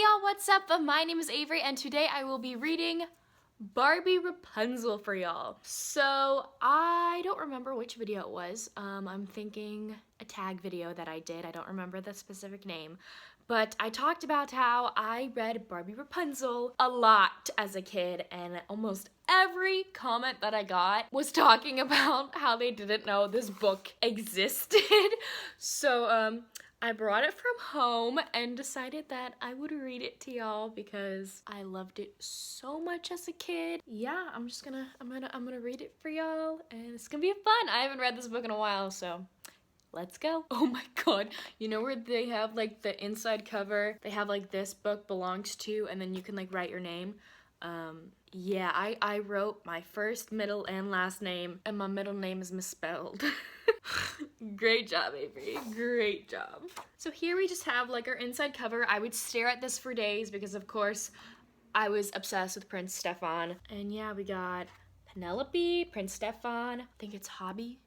Hey y'all, what's up? My name is Avery and today I will be reading Barbie Rapunzel for y'all. So I don't remember which video it was. I'm thinking a tag video that I did. I don't remember the specific name. But I talked about how I read Barbie Rapunzel a lot as a kid, and almost every comment that I got was talking about how they didn't know this book existed. So I brought it from home and decided that I would read it to y'all because I loved it so much as a kid. Yeah, I'm gonna read it for y'all and it's gonna be fun. I haven't read this book in a while, so let's go. Oh my god. You know where they have like the inside cover? They have like this book belongs to, and then you can like write your name. Yeah, I wrote my first, middle, and last name, and my middle name is misspelled. Great job, Avery. Great job. So here we just have like our inside cover. I would stare at this for days because of course I was obsessed with Prince Stefan. And yeah, we got Penelope, Prince Stefan, I think it's Hobie,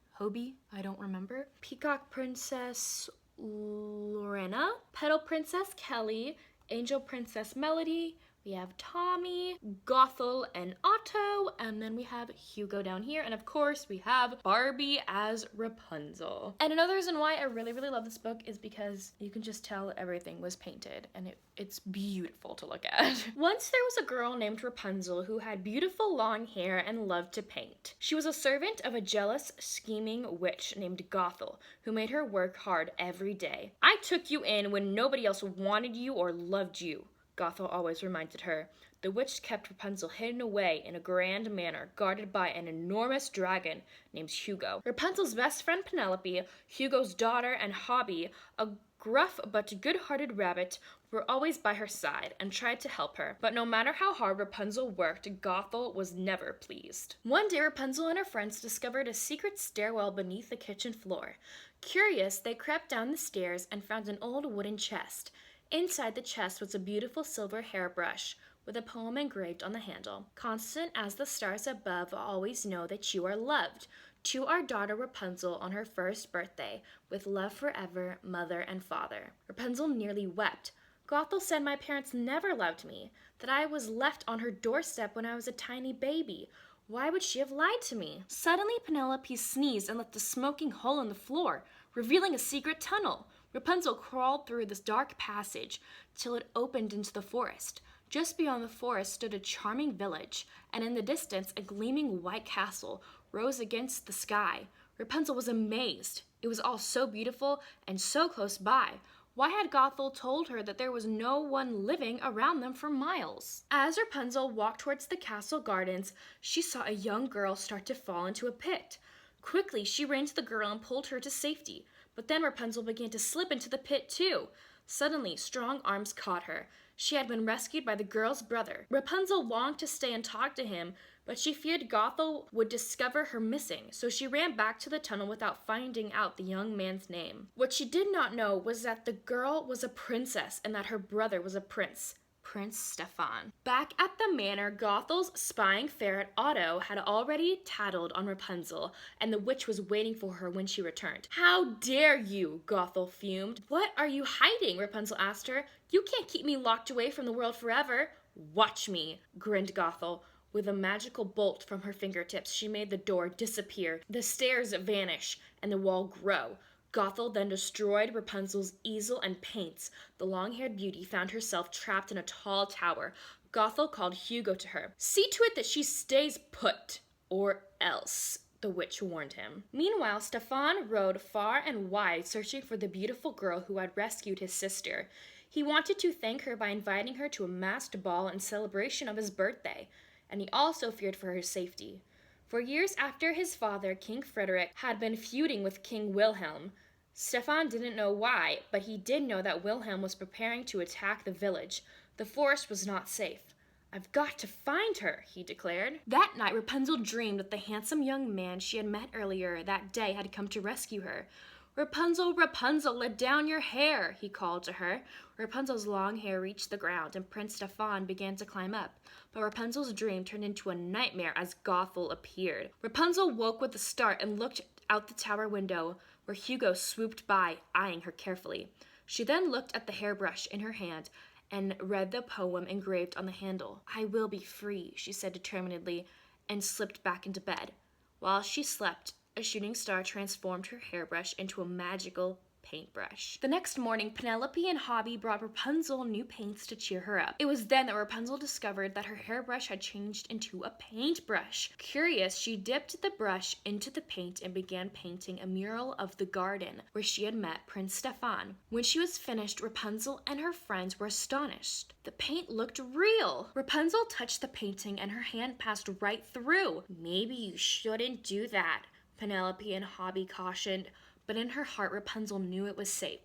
I don't remember. Peacock Princess Lorena, Petal Princess Kelly, Angel Princess Melody, we have Tommy, Gothel, and Otto, and then we have Hugo down here, and of course we have Barbie as Rapunzel. And another reason why I really love this book is because you can just tell everything was painted, and it's beautiful to look at. Once there was a girl named Rapunzel who had beautiful long hair and loved to paint. She was a servant of a jealous, scheming witch named Gothel, who made her work hard every day. "I took you in when nobody else wanted you or loved you," Gothel always reminded her. The witch kept Rapunzel hidden away in a grand manor, guarded by an enormous dragon named Hugo. Rapunzel's best friend Penelope, Hugo's daughter, and Hobie, a gruff but good-hearted rabbit, were always by her side and tried to help her. But no matter how hard Rapunzel worked, Gothel was never pleased. One day, Rapunzel and her friends discovered a secret stairwell beneath the kitchen floor. Curious, they crept down the stairs and found an old wooden chest. Inside the chest was a beautiful silver hairbrush with a poem engraved on the handle. "Constant as the stars above, always know that you are loved. To our daughter Rapunzel on her first birthday, with love forever, mother and father." Rapunzel nearly wept. "Gothel said my parents never loved me, that I was left on her doorstep when I was a tiny baby. Why would she have lied to me?" Suddenly Penelope sneezed and left a smoking hole in the floor, revealing a secret tunnel. Rapunzel crawled through this dark passage till it opened into the forest. Just beyond the forest stood a charming village, and in the distance a gleaming white castle rose against the sky. Rapunzel was amazed. It was all so beautiful and so close by. Why had Gothel told her that there was no one living around them for miles? As Rapunzel walked towards the castle gardens, she saw a young girl start to fall into a pit. Quickly, she ran to the girl and pulled her to safety. But then Rapunzel began to slip into the pit too. Suddenly, strong arms caught her. She had been rescued by the girl's brother. Rapunzel longed to stay and talk to him, but she feared Gothel would discover her missing, so she ran back to the tunnel without finding out the young man's name. What she did not know was that the girl was a princess and that her brother was a prince. Prince Stefan. Back at the manor, Gothel's spying ferret Otto had already tattled on Rapunzel, and the witch was waiting for her when she returned. "How dare you?" Gothel fumed. "What are you hiding?" Rapunzel asked her. "You can't keep me locked away from the world forever." "Watch me," grinned Gothel. With a magical bolt from her fingertips, she made the door disappear, the stairs vanish, and the wall grow. Gothel then destroyed Rapunzel's easel and paints. The long-haired beauty found herself trapped in a tall tower. Gothel called Hugo to her. "See to it that she stays put, or else," the witch warned him. Meanwhile, Stefan rode far and wide searching for the beautiful girl who had rescued his sister. He wanted to thank her by inviting her to a masked ball in celebration of his birthday, and he also feared for her safety. For years after his father, King Frederick, had been feuding with King Wilhelm. Stefan didn't know why, but he did know that Wilhelm was preparing to attack the village. The forest was not safe. "I've got to find her," he declared. That night, Rapunzel dreamed that the handsome young man she had met earlier that day had come to rescue her. "Rapunzel, Rapunzel, let down your hair," he called to her. Rapunzel's long hair reached the ground, and Prince Stefan began to climb up. But Rapunzel's dream turned into a nightmare as Gothel appeared. Rapunzel woke with a start and looked out the tower window, where Hugo swooped by, eyeing her carefully. She then looked at the hairbrush in her hand and read the poem engraved on the handle. "I will be free," she said determinedly, and slipped back into bed. While she slept, a shooting star transformed her hairbrush into a magical paintbrush. The next morning, Penelope and Hobby brought Rapunzel new paints to cheer her up. It was then that Rapunzel discovered that her hairbrush had changed into a paintbrush. Curious, she dipped the brush into the paint and began painting a mural of the garden where she had met Prince Stefan. When she was finished, Rapunzel and her friends were astonished. The paint looked real. Rapunzel touched the painting and her hand passed right through. "Maybe you shouldn't do that," Penelope and Hobby cautioned. But in her heart, Rapunzel knew it was safe.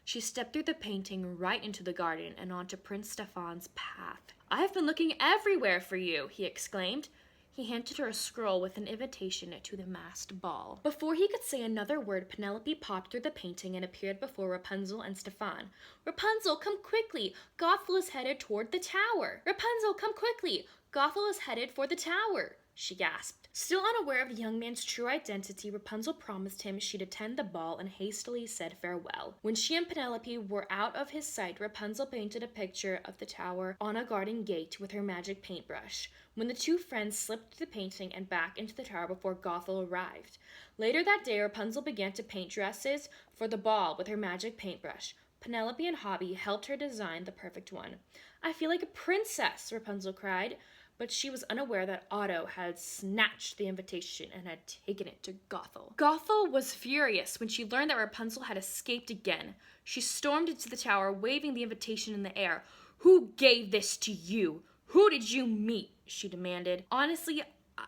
She stepped through the painting right into the garden and onto Prince Stefan's path. "I've been looking everywhere for you," he exclaimed. He handed her a scroll with an invitation to the masked ball. Before he could say another word, Penelope popped through the painting and appeared before Rapunzel and Stefan. "Rapunzel, come quickly! Gothel is headed toward the tower! Rapunzel, come quickly! Gothel is headed for the tower!" she gasped. Still unaware of the young man's true identity, Rapunzel promised him she'd attend the ball and hastily said farewell. When she and Penelope were out of his sight, Rapunzel painted a picture of the tower on a garden gate with her magic paintbrush. When the two friends slipped the painting and back into the tower before Gothel arrived. Later that day, Rapunzel began to paint dresses for the ball with her magic paintbrush. Penelope and Hobby helped her design the perfect one. "I feel like a princess," Rapunzel cried. But she was unaware that Otto had snatched the invitation and had taken it to Gothel. Gothel was furious when she learned that Rapunzel had escaped again. She stormed into the tower, waving the invitation in the air. "Who gave this to you? Who did you meet?" she demanded. "Honestly,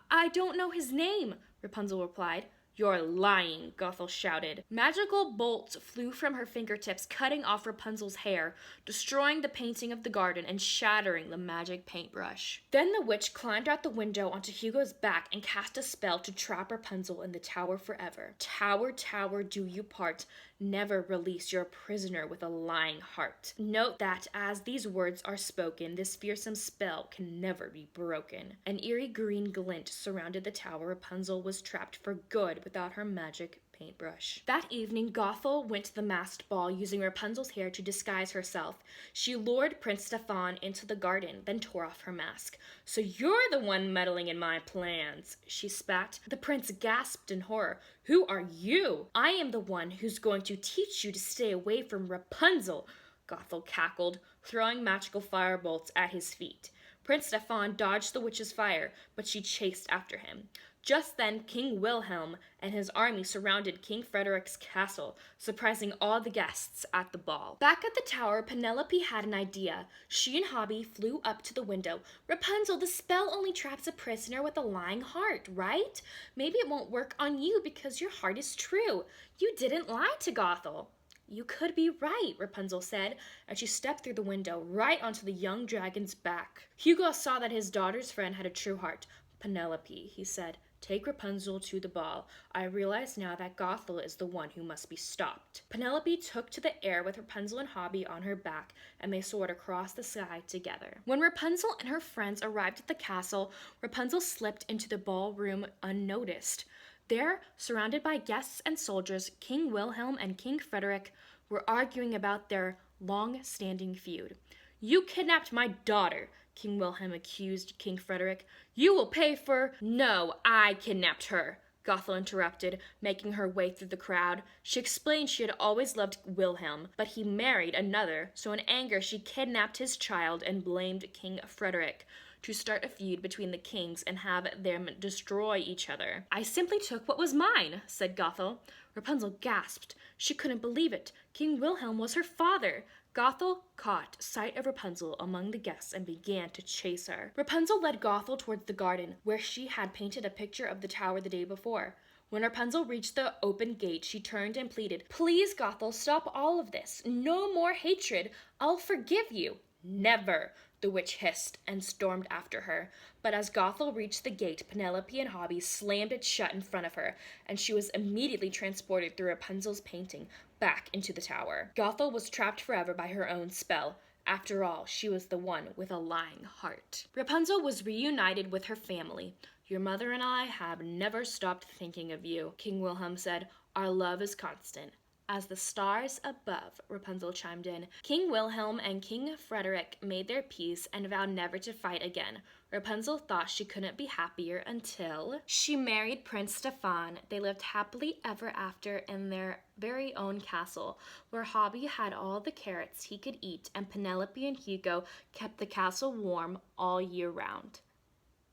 I don't know his name," Rapunzel replied. "You're lying," Gothel shouted. Magical bolts flew from her fingertips, cutting off Rapunzel's hair, destroying the painting of the garden and shattering the magic paintbrush. Then the witch climbed out the window onto Hugo's back and cast a spell to trap Rapunzel in the tower forever. "Tower, tower, do you part? Never release your prisoner with a lying heart." Note that as these words are spoken, this fearsome spell can never be broken. An eerie green glint surrounded the tower. Rapunzel was trapped for good without her magic paintbrush. That evening, Gothel went to the masked ball using Rapunzel's hair to disguise herself. She lured Prince Stefan into the garden, then tore off her mask. "So you're the one meddling in my plans," she spat. The prince gasped in horror. "Who are you?" "I am the one who's going to teach you to stay away from Rapunzel," Gothel cackled, throwing magical firebolts at his feet. Prince Stefan dodged the witch's fire, but she chased after him. Just then, King Wilhelm and his army surrounded King Frederick's castle, surprising all the guests at the ball. Back at the tower, Penelope had an idea. She and Hobby flew up to the window. "Rapunzel, the spell only traps a prisoner with a lying heart, right? Maybe it won't work on you because your heart is true. You didn't lie to Gothel." "You could be right," Rapunzel said, and she stepped through the window right onto the young dragon's back. Hugo saw that his daughter's friend had a true heart. "Penelope," he said, "take Rapunzel to the ball. I realize now that Gothel is the one who must be stopped." Penelope took to the air with Rapunzel and Hobby on her back, and they soared across the sky together. When Rapunzel and her friends arrived at the castle, Rapunzel slipped into the ballroom unnoticed. There, surrounded by guests and soldiers, King Wilhelm and King Frederick were arguing about their long-standing feud. "You kidnapped my daughter," King Wilhelm accused King Frederick. "You will pay for—" "No, I kidnapped her," Gothel interrupted, making her way through the crowd. She explained she had always loved Wilhelm, but he married another, so in anger she kidnapped his child and blamed King Frederick to start a feud between the kings and have them destroy each other. "I simply took what was mine," said Gothel. Rapunzel gasped. She couldn't believe it. King Wilhelm was her father. Gothel caught sight of Rapunzel among the guests and began to chase her. Rapunzel led Gothel towards the garden, where she had painted a picture of the tower the day before. When Rapunzel reached the open gate, she turned and pleaded, "Please, Gothel, stop all of this. No more hatred. I'll forgive you." "Never," the witch hissed and stormed after her. But as Gothel reached the gate, Penelope and Hobby slammed it shut in front of her, and she was immediately transported through Rapunzel's painting back into the tower. Gothel was trapped forever by her own spell. After all, she was the one with a lying heart. Rapunzel was reunited with her family. "Your mother and I have never stopped thinking of you," King Wilhelm said. "Our love is constant. as the stars above, Rapunzel chimed in. King Wilhelm and King Frederick made their peace and vowed never to fight again. Rapunzel thought she couldn't be happier until she married Prince Stefan. They lived happily ever after in their very own castle, where Hobby had all the carrots he could eat, and Penelope and Hugo kept the castle warm all year round.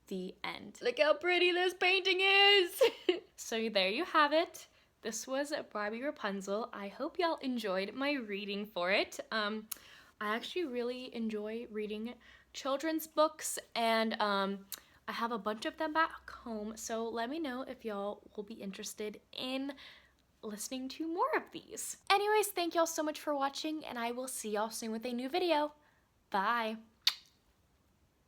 The end. Look how pretty this painting is! So there you have it. This was Barbie Rapunzel. I hope y'all enjoyed my reading for it. I actually really enjoy reading children's books, and I have a bunch of them back home, so let me know if y'all will be interested in listening to more of these. Anyways, thank y'all so much for watching, and I will see y'all soon with a new video. Bye!